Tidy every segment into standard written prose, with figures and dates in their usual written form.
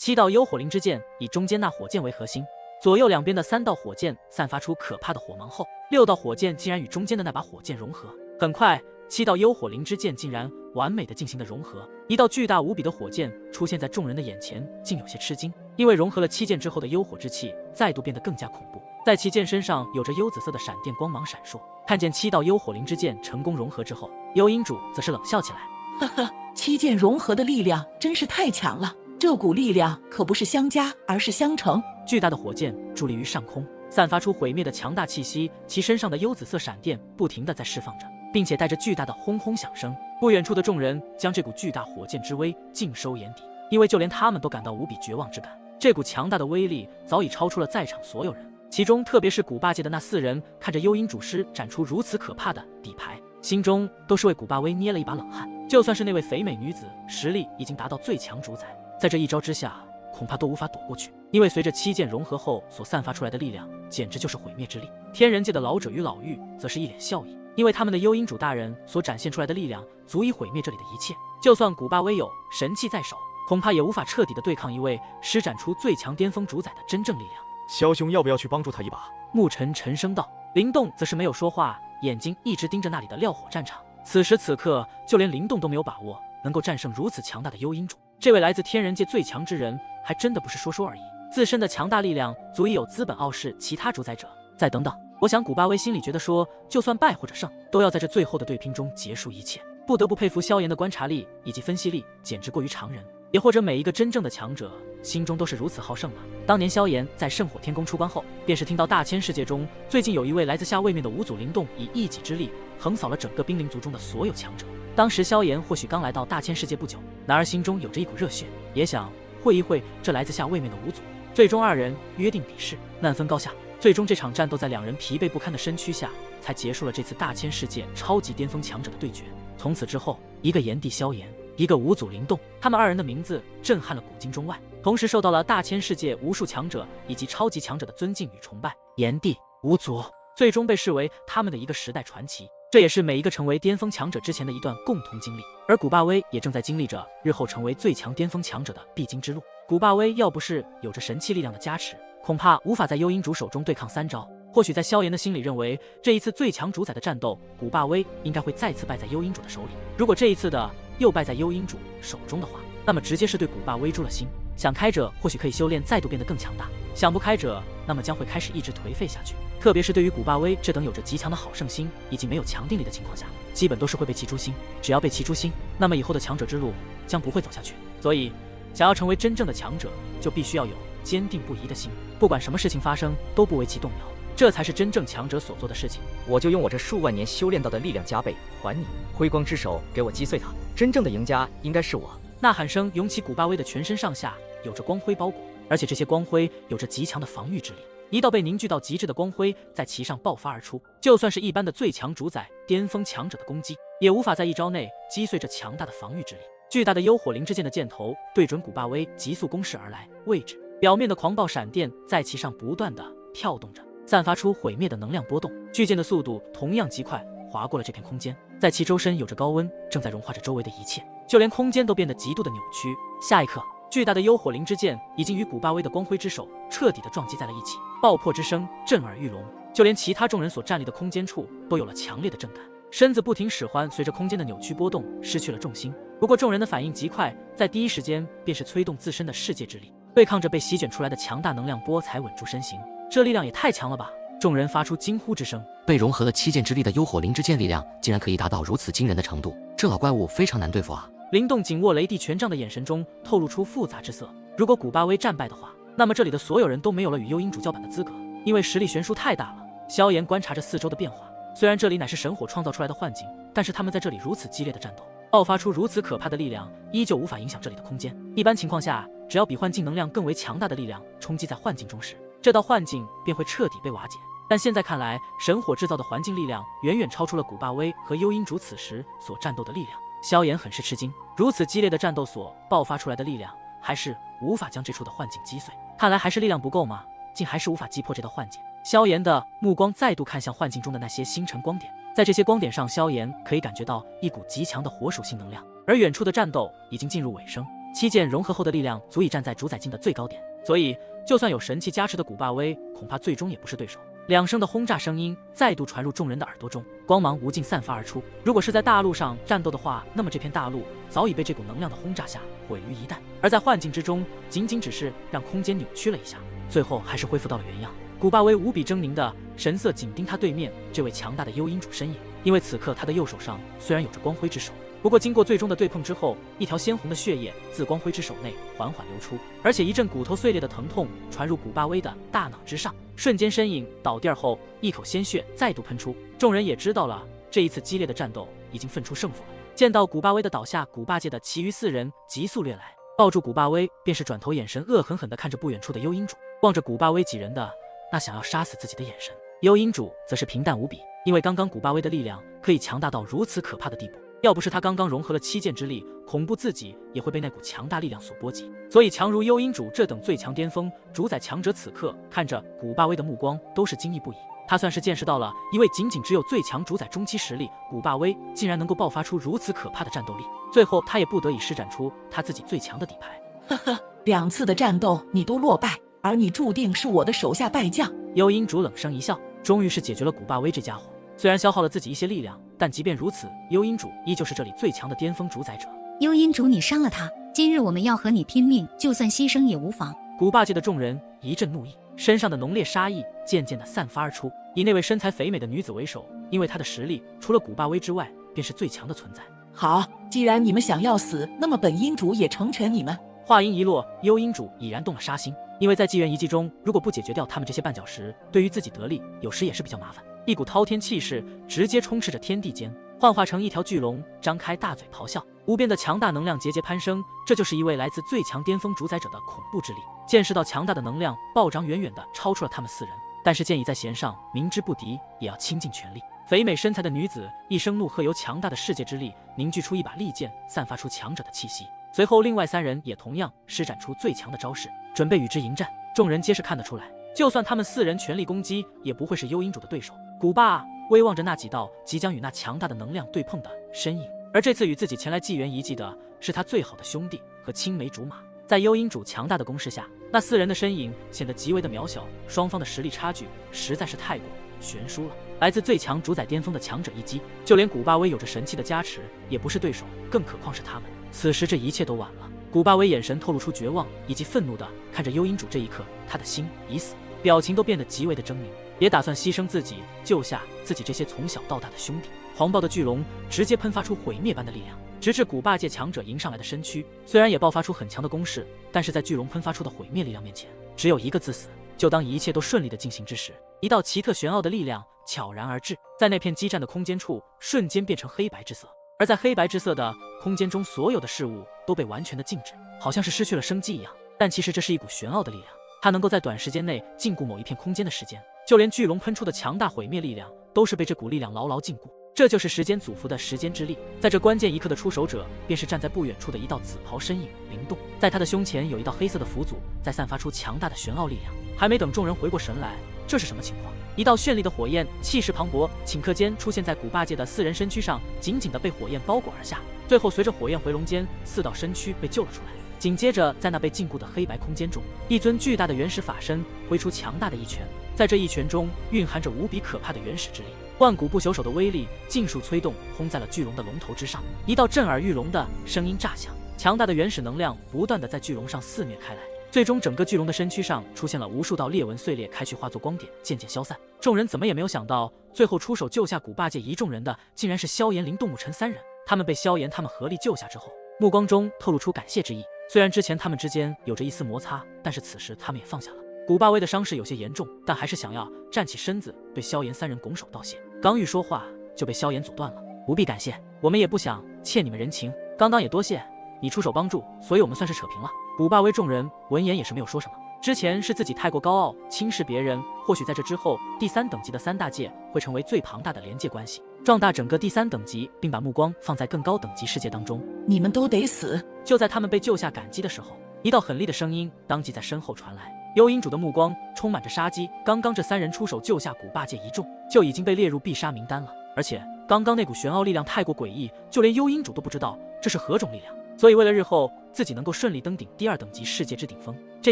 7道幽火灵之剑以中间那火箭为核心，左右两边的3道火箭散发出可怕的火芒后，6道火箭竟然与中间的那把火箭融合。很快，7道幽火灵之剑竟然完美的进行了融合，一道巨大无比的火箭出现在众人的眼前，竟有些吃惊，因为融合了7剑之后的幽火之气再度变得更加恐怖。在其剑身上有着幽紫色的闪电光芒闪烁。看见7道幽火灵之剑成功融合之后，幽阴主则是冷笑起来：呵呵，7剑融合的力量真是太强了，这股力量可不是相加，而是相乘。巨大的火箭伫立于上空，散发出毁灭的强大气息，其身上的幽紫色闪电不停地在释放着，并且带着巨大的轰轰响声。不远处的众人将这股巨大火箭之威尽收眼底，因为就连他们都感到无比绝望之感。这股强大的威力早已超出了在场所有人，其中特别是古霸界的那4人，看着幽阴主师展出如此可怕的底牌，心中都是为古霸威捏了一把冷汗。就算是那位肥美女子实力已经达到最强主宰，在这一招之下恐怕都无法躲过去，因为随着7剑融合后所散发出来的力量简直就是毁灭之力。天人界的老者与老妪则是一脸笑意，因为他们的幽阴主大人所展现出来的力量足以毁灭这里的一切，就算古霸威有神器在手，恐怕也无法彻底的对抗一位施展出最强巅峰主宰的真正力量。萧兄要不要去帮助他一把？沐尘沉声道。灵动则是没有说话，眼睛一直盯着那里的撂火战场。此时此刻，就连灵动都没有把握能够战胜如此强大的幽阴主。这位来自天人界最强之人，还真的不是说说而已，自身的强大力量足以有资本傲视其他主宰者。再等等，我想古霸威心里觉得说，就算败或者胜，都要在这最后的对拼中结束一切。不得不佩服萧炎的观察力以及分析力，简直过于常人。也或者每一个真正的强者心中都是如此好胜吧。当年萧炎在圣火天宫出关后，便是听到大千世界中最近有一位来自下位面的五祖灵动，以一己之力横扫了整个冰灵族中的所有强者。当时萧炎或许刚来到大千世界不久，然而心中有着一股热血，也想会一会这来自下位面的五祖。最终二人约定比试，难分高下。最终这场战斗在两人疲惫不堪的身躯下，才结束了这次大千世界超级巅峰强者的对决。从此之后，一个炎帝萧炎，一个五祖灵动，他们二人的名字震撼了古今中外，同时受到了大千世界无数强者以及超级强者的尊敬与崇拜。炎帝、五祖最终被视为他们的一个时代传奇，这也是每一个成为巅峰强者之前的一段共同经历。而古霸威也正在经历着日后成为最强巅峰强者的必经之路。古霸威要不是有着神器力量的加持，恐怕无法在幽阴主手中对抗3招。或许在萧炎的心里认为，这一次最强主宰的战斗，古霸威应该会再次败在幽阴主的手里。如果这一次的又败在幽阴主手中的话，那么直接是对古霸威诛了心。想开者或许可以修炼再度变得更强大，想不开者那么将会开始一直颓废下去。特别是对于古霸威这等有着极强的好胜心以及没有强定力的情况下，基本都是会被气诛心。只要被气诛心，那么以后的强者之路将不会走下去。所以想要成为真正的强者，就必须要有坚定不移的心，不管什么事情发生都不为其动摇，这才是真正强者所做的事情。我就用我这数万年修炼到的力量加倍还你，辉光之手给我击碎它，真正的赢家应该是我。呐喊声涌起，古霸威的全身上下有着光辉包裹，而且这些光辉有着极强的防御之力。一道被凝聚到极致的光辉在其上爆发而出，就算是一般的最强主宰、巅峰强者的攻击，也无法在一招内击碎这强大的防御之力。巨大的幽火灵之剑的箭头对准古霸威急速攻势而来，位置表面的狂暴闪电在其上不断的跳动着，散发出毁灭的能量波动。巨剑的速度同样极快，划过了这片空间，在其周身有着高温，正在融化着周围的一切，就连空间都变得极度的扭曲。下一刻，巨大的幽火灵之剑已经与古霸威的光辉之手彻底的撞击在了一起，爆破之声震耳欲聋，就连其他众人所站立的空间处都有了强烈的震感，身子不停使唤，随着空间的扭曲波动失去了重心。不过众人的反应极快，在第一时间便是催动自身的世界之力，对抗着被席卷出来的强大能量波才稳住身形。这力量也太强了吧！众人发出惊呼之声。被融合了7剑之力的幽火灵之剑力量竟然可以达到如此惊人的程度，这老怪物非常难对付啊！灵动紧握雷帝权杖的眼神中透露出复杂之色。如果古霸威战败的话，那么这里的所有人都没有了与幽阴主叫板的资格，因为实力悬殊太大了。萧炎观察着四周的变化，虽然这里乃是神火创造出来的幻境，但是他们在这里如此激烈的战斗，爆发出如此可怕的力量，依旧无法影响这里的空间。一般情况下，只要比幻境能量更为强大的力量冲击在幻境中时，这道幻境便会彻底被瓦解。但现在看来，神火制造的环境力量远远超出了古霸威和幽阴主此时所战斗的力量。萧炎很是吃惊，如此激烈的战斗所爆发出来的力量，还是无法将这处的幻境击碎。看来还是力量不够吗？竟还是无法击破这道幻境。萧炎的目光再度看向幻境中的那些星辰光点，在这些光点上，萧炎可以感觉到一股极强的火属性能量。而远处的战斗已经进入尾声，七剑融合后的力量足以站在主宰境的最高点，所以就算有神器加持的古霸威，恐怕最终也不是对手。两声的轰炸声音再度传入众人的耳朵中，光芒无尽散发而出。如果是在大陆上战斗的话，那么这片大陆早已被这股能量的轰炸下毁于一旦。而在幻境之中，仅仅只是让空间扭曲了一下，最后还是恢复到了原样。古霸威无比狰狞的神色紧盯他对面这位强大的幽阴主身影，因为此刻他的右手上虽然有着光辉之手，不过经过最终的对碰之后，一条鲜红的血液自光辉之手内缓缓流出，而且一阵骨头碎裂的疼痛传入古霸威的大脑之上，瞬间身影倒地后，一口鲜血再度喷出。众人也知道了这一次激烈的战斗已经分出胜负了。见到古霸威的倒下，古霸界的其余4人急速掠来，抱住古霸威，便是转头眼神恶狠狠地看着不远处的幽阴主，望着古霸威几人的那想要杀死自己的眼神。幽阴主则是平淡无比，因为刚刚古霸威的力量可以强大到如此可怕的地步，要不是他刚刚融合了7剑之力，恐怖自己也会被那股强大力量所波及。所以强如幽阴主这等最强巅峰主宰强者，此刻看着古霸威的目光都是惊异不已。他算是见识到了一位仅仅只有最强主宰中期实力古霸威竟然能够爆发出如此可怕的战斗力，最后他也不得已施展出他自己最强的底牌。呵呵，2次的战斗你都落败，而你注定是我的手下败将。幽阴主冷声一笑，终于是解决了古霸威这家伙。虽然消耗了自己一些力量，但即便如此，幽阴主依旧是这里最强的巅峰主宰者。幽阴主，你伤了他，今日我们要和你拼命，就算牺牲也无妨。古霸界的众人一阵怒意，身上的浓烈杀意渐渐地散发而出。以那位身材肥美的女子为首，因为她的实力除了古霸威之外，便是最强的存在。好，既然你们想要死，那么本阴主也成全你们。话音一落，幽阴主已然动了杀心，因为在纪元遗迹中，如果不解决掉他们这些绊脚石，对于自己得利有时也是比较麻烦。一股滔天气势直接充斥着天地间，幻化成一条巨龙，张开大嘴咆哮，无边的强大能量节节攀升。这就是一位来自最强巅峰主宰者的恐怖之力。见识到强大的能量暴涨，远远的超出了他们4人，但是剑已在弦上，明知不敌也要倾尽全力。肥美身材的女子一声怒喝，由强大的世界之力凝聚出一把利剑，散发出强者的气息。随后另外3人也同样施展出最强的招式，准备与之迎战。众人皆是看得出来，就算他们4人全力攻击，也不会是幽阴主的对手。古霸威望着那几道即将与那强大的能量对碰的身影，而这次与自己前来纪元遗迹的是他最好的兄弟和青梅竹马。在幽阴主强大的攻势下，那4人的身影显得极为的渺小，双方的实力差距实在是太过悬殊了。来自最强主宰巅峰的强者一击，就连古霸威有着神器的加持也不是对手，更何况是他们。此时这一切都晚了。古霸威眼神透露出绝望以及愤怒的看着幽阴主，这一刻他的心已死，表情都变得极为的狰狞，也打算牺牲自己救下自己这些从小到大的兄弟。狂暴的巨龙直接喷发出毁灭般的力量，直至古霸界强者迎上来的身躯。虽然也爆发出很强的攻势，但是在巨龙喷发出的毁灭力量面前，只有一个字死。就当一切都顺利的进行之时，一道奇特玄奥的力量悄然而至，在那片激战的空间处瞬间变成黑白之色。而在黑白之色的空间中，所有的事物都被完全的静止，好像是失去了生机一样。但其实这是一股玄奥的力量，它能够在短时间内禁锢某一片空间的时间，就连巨龙喷出的强大毁灭力量都是被这股力量牢牢禁锢。这就是时间祖符的时间之力。在这关键一刻的出手者，便是站在不远处的一道紫袍身影灵动，在他的胸前有一道黑色的符组在散发出强大的玄奥力量。还没等众人回过神来，这是什么情况？一道绚丽的火焰气势磅礴，顷刻间出现在古霸界的4人身躯上，紧紧地被火焰包裹而下。最后随着火焰回笼间，4道身躯被救了出来。紧接着在那被禁锢的黑白空间中，一尊巨大的原始法身挥出强大的一拳，在这一拳中蕴含着无比可怕的原始之力，万古不朽手的威力尽数催动，轰在了巨龙的龙头之上。一道震耳欲聋的声音炸响，强大的原始能量不断地在巨龙上肆虐开来，最终整个巨龙的身躯上出现了无数道裂纹碎裂开去，化作光点渐渐消散。众人怎么也没有想到，最后出手救下古霸界一众人的竟然是萧炎、林动、沐尘3人。他们被萧炎他们合力救下之后，目光中透露出感谢之意。虽然之前他们之间有着一丝摩擦，但是此时他们也放下了。古霸威的伤势有些严重，但还是想要站起身子对萧炎3人拱手道谢。刚欲说话，就被萧炎阻断了。不必感谢，我们也不想欠你们人情，刚刚也多谢你出手帮助，所以我们算是扯平了。古霸威众人闻言也是没有说什么。之前是自己太过高傲，轻视别人，或许在这之后，第3等级的3大界会成为最庞大的连界关系，壮大整个第3等级，并把目光放在更高等级世界当中。你们都得死！就在他们被救下感激的时候，一道狠厉的声音当即在身后传来。幽阴主的目光充满着杀机，刚刚这3人出手救下古霸界一众，就已经被列入必杀名单了。而且刚刚那股玄奥力量太过诡异，就连幽阴主都不知道这是何种力量。所以为了日后自己能够顺利登顶第2等级世界之顶峰。这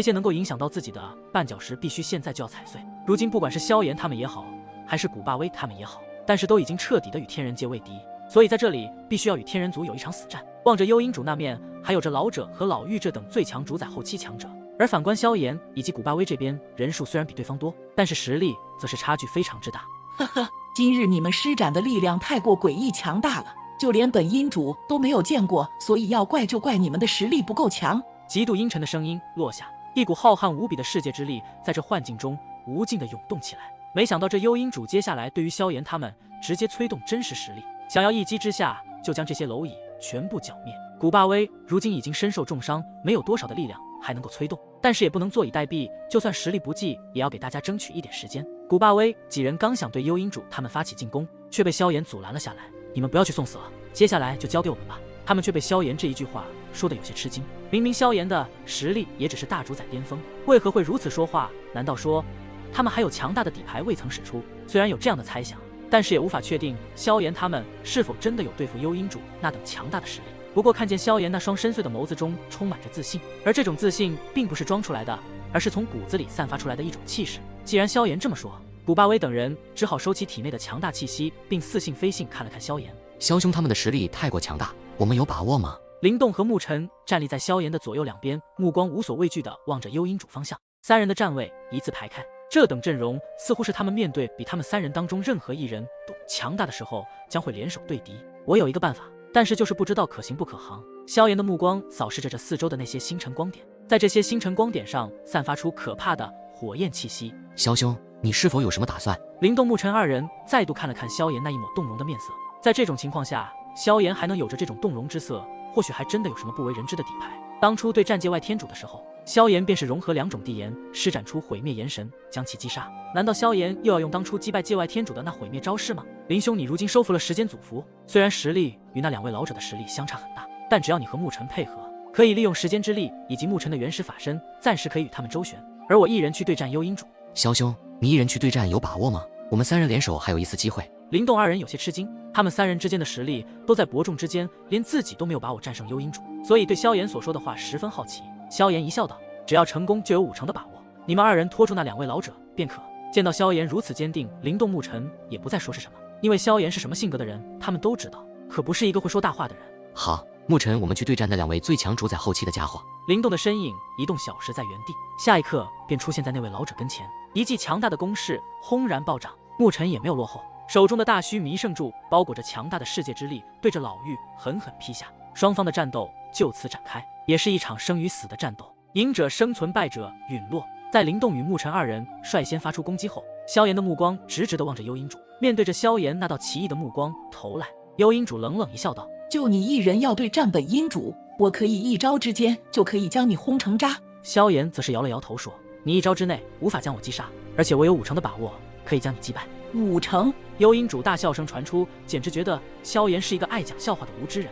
些能够影响到自己的绊脚石，必须现在就要踩碎。如今不管是萧炎他们也好，还是古霸威他们也好，但是都已经彻底的与天人界为敌，所以在这里必须要与天人族有一场死战。望着幽阴主那面，还有着老者和老妪这等最强主宰后期强者，而反观萧炎以及古霸威这边，人数虽然比对方多，但是实力则是差距非常之大。呵呵，今日你们施展的力量太过诡异强大了，就连本阴主都没有见过，所以要怪就怪你们的实力不够强。极度阴沉的声音落下，一股浩瀚无比的世界之力在这幻境中无尽的涌动起来。没想到这幽阴主接下来对于萧炎他们直接催动真实实力，想要一击之下就将这些蝼蚁全部剿灭。古霸威如今已经身受重伤，没有多少的力量还能够催动，但是也不能坐以待毙，就算实力不济，也要给大家争取一点时间。古霸威几人刚想对幽阴主他们发起进攻，却被萧炎阻拦了下来。你们不要去送死了，接下来就交给我们吧。他们却被萧炎这一句话说得有些吃惊。明明萧炎的实力也只是大主宰巅峰，为何会如此说话？难道说他们还有强大的底牌未曾使出？虽然有这样的猜想，但是也无法确定萧炎他们是否真的有对付幽阴主那等强大的实力。不过看见萧炎那双深邃的眸子中充满着自信，而这种自信并不是装出来的，而是从骨子里散发出来的一种气势。既然萧炎这么说，古霸威等人只好收起体内的强大气息，并似信非信看了看萧炎。萧兄他们的实力太过强大，我们有把握吗？灵动和沐尘站立在萧炎的左右两边，目光无所畏惧地望着幽阴主方向。三人的站位依次排开，这等阵容似乎是他们面对比他们三人当中任何一人都强大的时候将会联手对敌。我有一个办法，但是就是不知道可行不可行。萧炎的目光扫视着这四周的那些星辰光点，在这些星辰光点上散发出可怕的火焰气息。萧兄，你是否有什么打算？灵动、沐尘二人再度看了看萧炎那一抹动容的面色。在这种情况下，萧炎还能有着这种动容之色，或许还真的有什么不为人知的底牌。当初对战界外天主的时候，萧炎便是融合2种地炎，施展出毁灭炎神，将其击杀。难道萧炎又要用当初击败界外天主的那毁灭招式吗？林兄，你如今收服了时间祖符，虽然实力与那2位老者的实力相差很大，但只要你和沐尘配合，可以利用时间之力以及沐尘的原始法身，暂时可以与他们周旋。而我一人去对战幽阴主。萧兄，你一人去对战有把握吗？我们3人联手还有一丝机会。灵动二人有些吃惊，他们3人之间的实力都在伯仲之间，连自己都没有把握战胜幽阴主，所以对萧炎所说的话十分好奇。萧炎一笑道：“只要成功，就有5成的把握。你们2人拖住那2位老者便可。”见到萧炎如此坚定，灵动、沐尘也不再说是什么，因为萧炎是什么性格的人，他们都知道，可不是一个会说大话的人。好，沐尘，我们去对战那2位最强主宰后期的家伙。灵动的身影移动小时在原地，下一刻便出现在那位老者跟前，一记强大的攻势轰然暴涨。沐尘也没有落后，手中的大须弥圣柱包裹着强大的世界之力，对着老妪狠狠劈下。双方的战斗就此展开，也是一场生与死的战斗，赢者生存，败者陨落。在灵动与沐尘2人率先发出攻击后，萧炎的目光直直地望着幽阴主，面对着萧炎那道奇异的目光投来，幽阴主冷冷一笑道：“就你一人要对战本阴主，我可以一招之间就可以将你轰成渣。”萧炎则是摇了摇头说：“你一招之内无法将我击杀，而且我有5成的把握可以将你击败。5成？”幽阴主大笑声传出，简直觉得萧炎是一个爱讲笑话的无知人。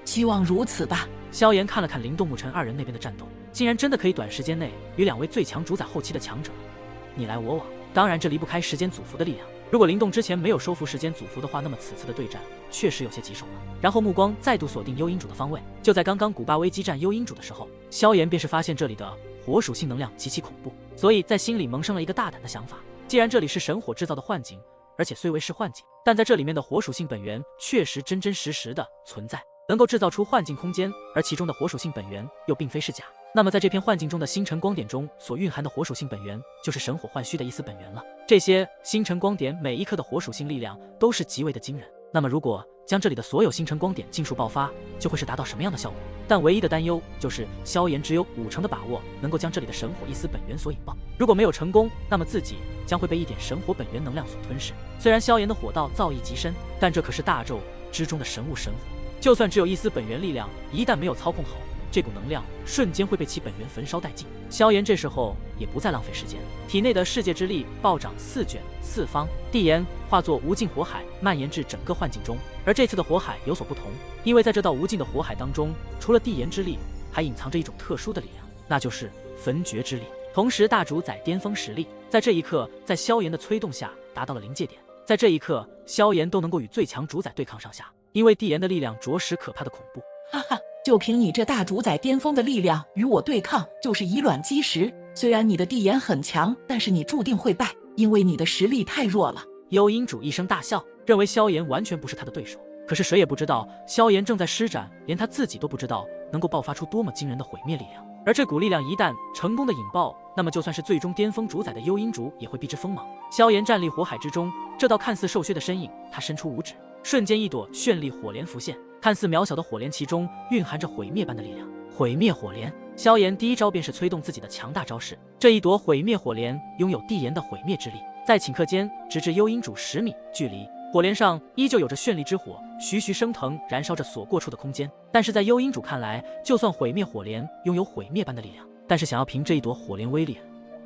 希望如此吧。萧炎看了看灵动、沐尘2人那边的战斗，竟然真的可以短时间内与2位最强主宰后期的强者你来我往。当然这离不开时间祖符的力量，如果灵动之前没有收服时间祖符的话，那么此次的对战确实有些棘手了。然后目光再度锁定幽阴主的方位，就在刚刚古霸威激战幽阴主的时候，萧炎便是发现这里的火属性能量极其恐怖，所以在心里萌生了一个大胆的想法。既然这里是神火制造的幻境，而且虽为是幻境，但在这里面的火属性本源确实真真实实的存在，能够制造出幻境空间，而其中的火属性本源又并非是假。那么在这片幻境中的星辰光点中所蕴含的火属性本源，就是神火幻虚的一丝本源了。这些星辰光点每一颗的火属性力量都是极为的惊人，那么如果将这里的所有星辰光点尽数爆发，就会是达到什么样的效果？但唯一的担忧就是萧炎只有5成的把握能够将这里的神火一丝本源所引爆，如果没有成功，那么自己将会被一点神火本源能量所吞噬。虽然萧炎的火道造诣极深，但这可是大咒之中的神物神火，就算只有一丝本源力量，一旦没有操控好，这股能量瞬间会被其本源焚烧殆尽。萧炎这时候也不再浪费时间，体内的世界之力暴涨4卷4方，地炎化作无尽火海蔓延至整个幻境中。而这次的火海有所不同，因为在这道无尽的火海当中，除了地炎之力，还隐藏着一种特殊的力量，那就是焚诀之力，同时大主宰巅峰实力在这一刻在萧炎的催动下达到了临界点。在这一刻，萧炎都能够与最强主宰对抗上下，因为地炎的力量着实可怕的恐怖。哈哈，就凭你这大主宰巅峰的力量与我对抗，就是以卵击石。虽然你的地眼很强，但是你注定会败，因为你的实力太弱了。幽阴主一声大笑，认为萧炎完全不是他的对手。可是谁也不知道，萧炎正在施展连他自己都不知道能够爆发出多么惊人的毁灭力量。而这股力量一旦成功的引爆，那么就算是最终巅峰主宰的幽阴主也会避之锋芒。萧炎站立火海之中，这道看似瘦削的身影，他伸出五指，瞬间一朵绚丽火莲浮现，看似渺小的火莲其中蕴含着毁灭般的力量。毁灭火莲，萧炎第一招便是催动自己的强大招式。这一朵毁灭火莲拥有地炎的毁灭之力，在顷刻间直至幽阴主10米距离，火莲上依旧有着绚丽之火，徐徐升腾，燃烧着所过处的空间。但是在幽阴主看来，就算毁灭火莲拥有毁灭般的力量，但是想要凭这一朵火莲威力，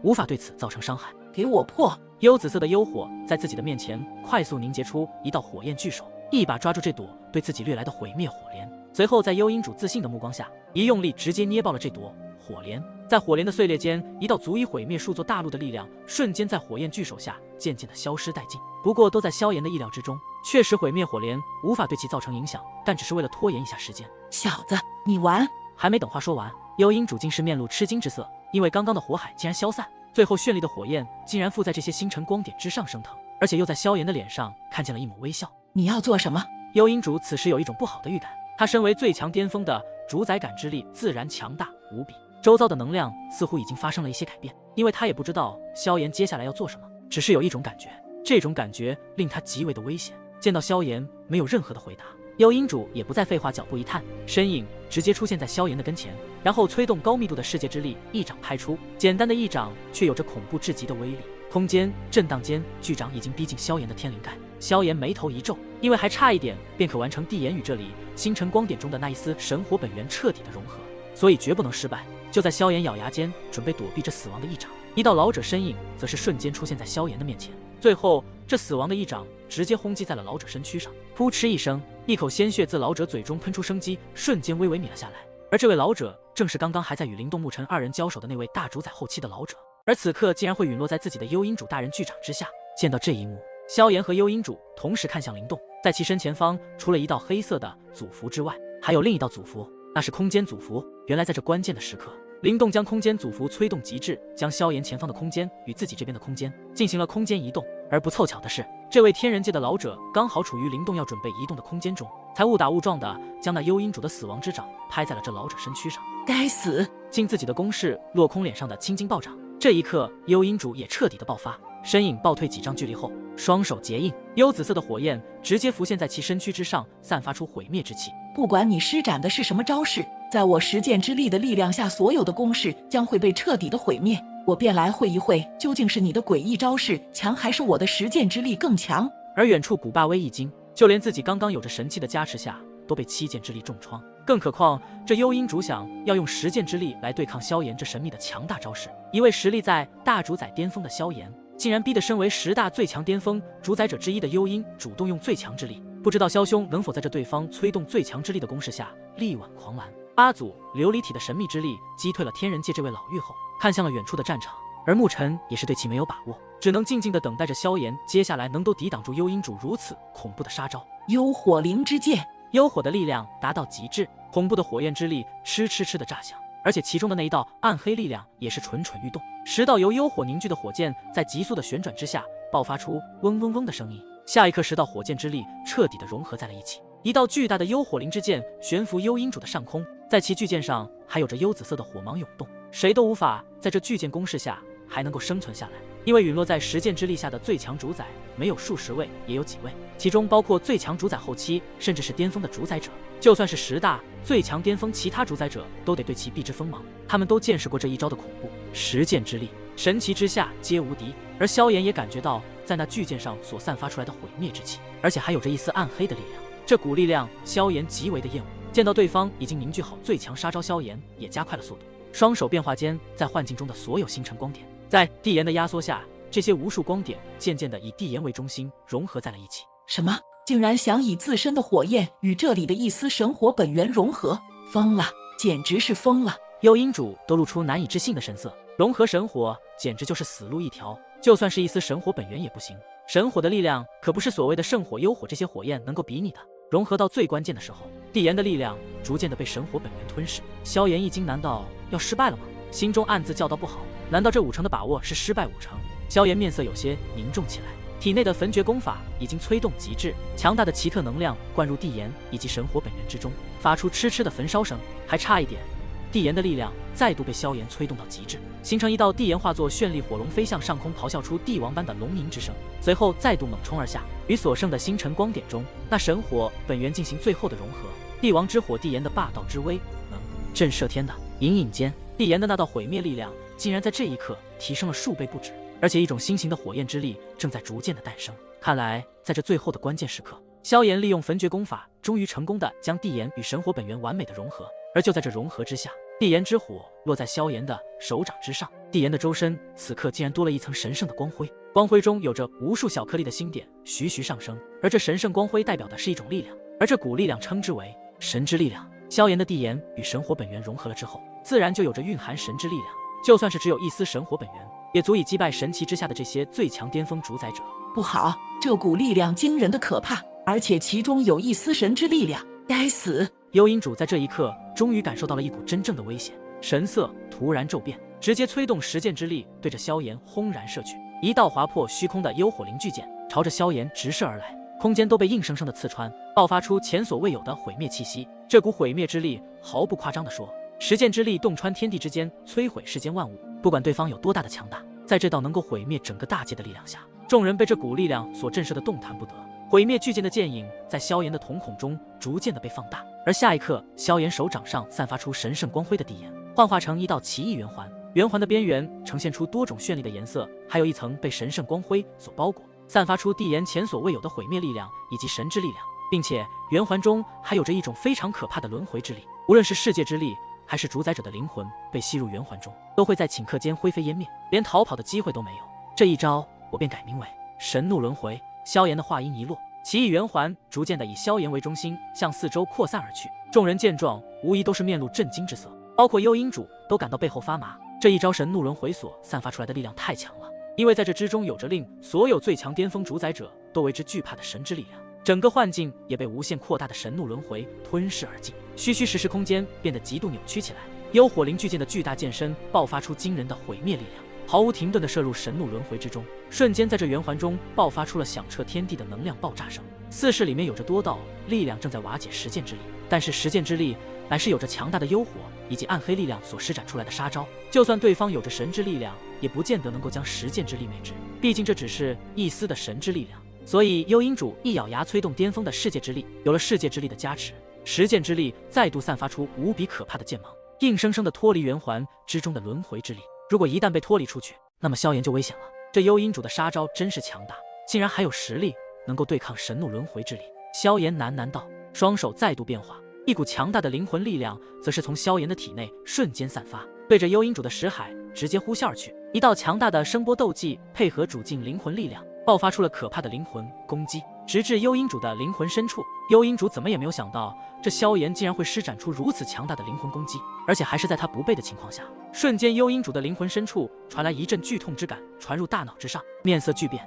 无法对此造成伤害。给我破！幽紫色的幽火在自己的面前快速凝结出一道火焰巨手，一把抓住这朵对自己掠来的毁灭火莲，随后在幽阴主自信的目光下，一用力直接捏爆了这朵火莲。在火莲的碎裂间，一道足以毁灭数座大陆的力量瞬间在火焰巨手下渐渐的消失殆尽。不过都在萧炎的意料之中，确实毁灭火莲无法对其造成影响，但只是为了拖延一下时间。小子，你完！还没等话说完，幽阴主竟是面露吃惊之色，因为刚刚的火海竟然消散，最后绚丽的火焰竟然附在这些星辰光点之上升腾，而且又在萧炎的脸上看见了一抹微笑。你要做什么？幽阴主此时有一种不好的预感，他身为最强巅峰的主宰感之力自然强大无比，周遭的能量似乎已经发生了一些改变，因为他也不知道萧炎接下来要做什么，只是有一种感觉，这种感觉令他极为的危险。见到萧炎没有任何的回答，幽阴主也不再废话，脚步一探，身影直接出现在萧炎的跟前，然后催动高密度的世界之力，一掌拍出。简单的一掌却有着恐怖至极的威力，空间震荡间，巨掌已经逼近萧炎的天灵盖。萧炎眉头一皱，因为还差一点便可完成地眼与这里星辰光点中的那一丝神火本源彻底的融合，所以绝不能失败。就在萧炎咬牙间准备躲避这死亡的一掌，一道老者身影则是瞬间出现在萧炎的面前，最后这死亡的一掌直接轰击在了老者身躯上，噗嗤一声，一口鲜血自老者嘴中喷出生机，瞬间微微抿了下来。而这位老者正是刚刚还在与灵动牧尘二人交手的那位大主宰后期的老者，而此刻竟然会陨落在自己的幽阴主大人巨掌之下。见到这一幕，萧炎和幽阴主同时看向灵动，在其身前方除了一道黑色的祖符之外，还有另一道祖符，那是空间祖符。原来在这关键的时刻，灵动将空间祖符催动极致，将萧炎前方的空间与自己这边的空间进行了空间移动。而不凑巧的是，这位天人界的老者刚好处于灵动要准备移动的空间中，才误打误撞的将那幽阴主的死亡之掌拍在了这老者身躯上。该死！尽自己的攻势落空脸上的青筋暴涨，这一刻幽阴主也彻底的爆发，身影暴退几丈距离后，双手结印，幽紫色的火焰直接浮现在其身躯之上，散发出毁灭之气。不管你施展的是什么招式，在我实践之力的力量下，所有的攻势将会被彻底的毁灭。我便来会一会，究竟是你的诡异招式强，还是我的实践之力更强？而远处古霸威一惊，就连自己刚刚有着神器的加持下，都被七剑之力重创，更何况这幽阴主想要用实践之力来对抗萧炎这神秘的强大招式。一位实力在大主宰巅峰的萧炎，竟然逼得身为10大最强巅峰主宰者之一的幽阴主动用最强之力，不知道萧兄能否在这对方催动最强之力的攻势下力挽狂澜。八祖琉璃体的神秘之力击退了天人界这位老妪后，看向了远处的战场，而牧尘也是对其没有把握，只能静静地等待着萧炎接下来能够抵挡住幽阴主如此恐怖的杀招。幽火灵之剑，幽火的力量达到极致，恐怖的火焰之力嗤嗤嗤的炸响，而且其中的那一道暗黑力量也是蠢蠢欲动。10道由幽火凝聚的火箭在急速的旋转之下，爆发出嗡嗡嗡的声音。下一刻，10道火箭之力彻底的融合在了一起，一道巨大的幽火灵之剑悬浮幽阴主的上空，在其巨剑上还有着幽紫色的火芒涌动，谁都无法在这巨剑攻势下还能够生存下来，因为陨落在实践之力下的最强主宰没有数十位也有几位，其中包括最强主宰后期甚至是巅峰的主宰者，就算是10大最强巅峰，其他主宰者都得对其避之锋芒。他们都见识过这一招的恐怖，实践之力神奇之下皆无敌。而萧炎也感觉到在那巨剑上所散发出来的毁灭之气，而且还有着一丝暗黑的力量，这股力量萧炎极为的厌恶。见到对方已经凝聚好最强杀招，萧炎也加快了速度，双手变化间，在幻境中的所有星辰光点在地炎的压缩下，这些无数光点渐渐的以地炎为中心融合在了一起。什么？竟然想以自身的火焰与这里的一丝神火本源融合？疯了，简直是疯了！幽阴主都露出难以置信的神色，融合神火简直就是死路一条，就算是一丝神火本源也不行。神火的力量可不是所谓的圣火、幽火这些火焰能够比拟的。融合到最关键的时候，帝炎的力量逐渐的被神火本源吞噬。萧炎一惊，难道要失败了吗？心中暗自叫道不好，难道这5成的把握是失败5成？萧炎面色有些凝重起来，体内的焚诀功法已经催动极致，强大的奇特能量灌入帝炎以及神火本源之中，发出嗤嗤的焚烧声。还差一点，帝炎的力量再度被萧炎催动到极致，形成一道帝炎化作绚丽火龙飞向上空，咆哮出帝王般的龙吟之声，随后再度猛冲而下，与所剩的星辰光点中那神火本源进行最后的融合。帝王之火帝炎的霸道之威，能震慑天的。隐隐间，帝炎的那道毁灭力量竟然在这一刻提升了数倍不止，而且一种新型的火焰之力正在逐渐的诞生。看来在这最后的关键时刻，萧炎利用焚诀功法，终于成功的将帝炎与神火本源完美的融合。而就在这融合之下，帝炎之火落在萧炎的手掌之上，帝炎的周身此刻竟然多了一层神圣的光辉，光辉中有着无数小颗粒的星点徐徐上升，而这神圣光辉代表的是一种力量，而这股力量称之为神之力量。萧炎的帝炎与神火本源融合了之后，自然就有着蕴含神之力量，就算是只有一丝神火本源，也足以击败神奇之下的这些最强巅峰主宰者。不好，这股力量惊人的可怕，而且其中有一丝神之力量。该死！幽阴主在这一刻终于感受到了一股真正的危险，神色突然骤变，直接催动实剑之力，对着萧炎轰然射去。一道划破虚空的幽火灵巨剑朝着萧炎直射而来，空间都被硬生生的刺穿，爆发出前所未有的毁灭气息。这股毁灭之力，毫不夸张地说，实剑之力洞穿天地之间，摧毁世间万物。不管对方有多大的强大，在这道能够毁灭整个大界的力量下，众人被这股力量所震慑的动弹不得。毁灭巨剑的剑影在萧炎的瞳孔中逐渐的被放大，而下一刻，萧炎手掌上散发出神圣光辉的帝炎幻化成一道奇异圆环，圆环的边缘呈现出多种绚丽的颜色，还有一层被神圣光辉所包裹，散发出帝炎前所未有的毁灭力量以及神之力量，并且圆环中还有着一种非常可怕的轮回之力，无论是世界之力还是主宰者的灵魂被吸入圆环中，都会在顷刻间灰飞烟灭，连逃跑的机会都没有。这一招我便改名为神怒轮回。萧炎的话音一落，奇异圆环逐渐的以萧炎为中心向四周扩散而去。众人见状，无疑都是面露震惊之色，包括幽阴主都感到背后发麻。这一招神怒轮回所散发出来的力量太强了，因为在这之中有着令所有最强巅峰主宰者都为之惧怕的神之力量，整个幻境也被无限扩大的神怒轮回吞噬而尽，虚虚实实空间变得极度扭曲起来。幽火灵巨剑的巨大剑身爆发出惊人的毁灭力量，毫无停顿地射入神怒轮回之中，瞬间在这圆环中爆发出了响彻天地的能量爆炸声。四世里面有着多道力量正在瓦解实剑之力，但是实剑之力乃是有着强大的幽火以及暗黑力量所施展出来的杀招，就算对方有着神之力量，也不见得能够将实剑之力灭之，毕竟这只是一丝的神之力量。所以幽阴主一咬牙催动巅峰的世界之力，有了世界之力的加持，实剑之力再度散发出无比可怕的剑芒，硬生生的脱离圆环之中的轮回之力。如果一旦被脱离出去，那么萧炎就危险了。这幽阴主的杀招真是强大，竟然还有实力能够对抗神怒轮回之力。萧炎喃喃道，双手再度变化，一股强大的灵魂力量则是从萧炎的体内瞬间散发，对着幽阴主的识海直接呼啸而去。一道强大的声波斗技配合主境灵魂力量，爆发出了可怕的灵魂攻击，直至幽阴主的灵魂深处。幽阴主怎么也没有想到，这萧炎竟然会施展出如此强大的灵魂攻击，而且还是在他不备的情况下。瞬间，幽阴主的灵魂深处传来一阵剧痛之感，传入大脑之上，面色巨变，